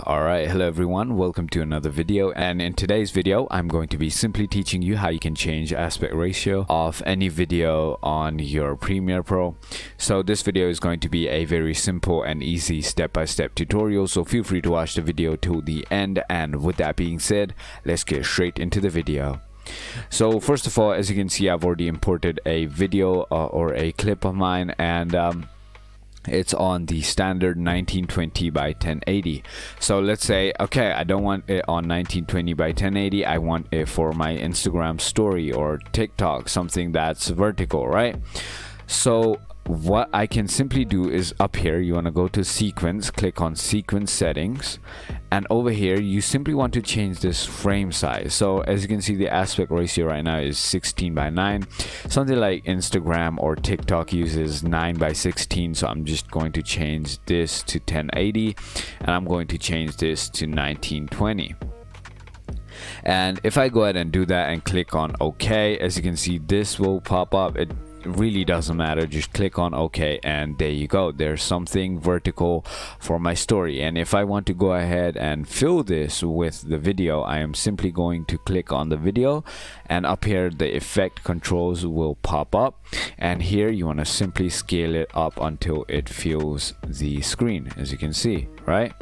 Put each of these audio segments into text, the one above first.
Alright, hello everyone, welcome to another video, and in today's video I'm going to be simply teaching you how you can change aspect ratio of any video on your Premiere Pro. So this video is going to be a very simple and easy step-by-step tutorial, so feel free to watch the video till the end. And with that being said, let's get straight into the video. So first of all, as you can see, I've already imported a video or a clip of mine, and it's on the standard 1920 by 1080. So let's say, okay, I don't want it on 1920 by 1080, I want it for my Instagram story or TikTok, something that's vertical, right? So what I can simply do is up here, you want to go to sequence, click on sequence settings, and over here you simply want to change this frame size. So as you can see, the aspect ratio right now is 16 by 9. Something like Instagram or TikTok uses 9 by 16, so I'm just going to change this to 1080, and I'm going to change this to 1920. And if I go ahead and do that and click on OK, as you can see, this will pop up. It really doesn't matter, just click on OK, and there you go, there's something vertical for my story. And if I want to go ahead and fill this with the video, I am simply going to click on the video, and up here the effect controls will pop up, and here you want to simply scale it up until it fills the screen, as you can see, right?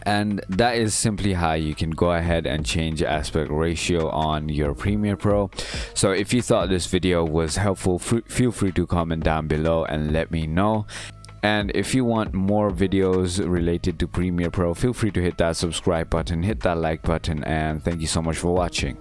And that is simply how you can go ahead and change aspect ratio on your Premiere Pro. So if you thought this video was helpful, feel free to comment down below and let me know. And if you want more videos related to Premiere Pro, feel free to hit that subscribe button, hit that like button, and thank you so much for watching.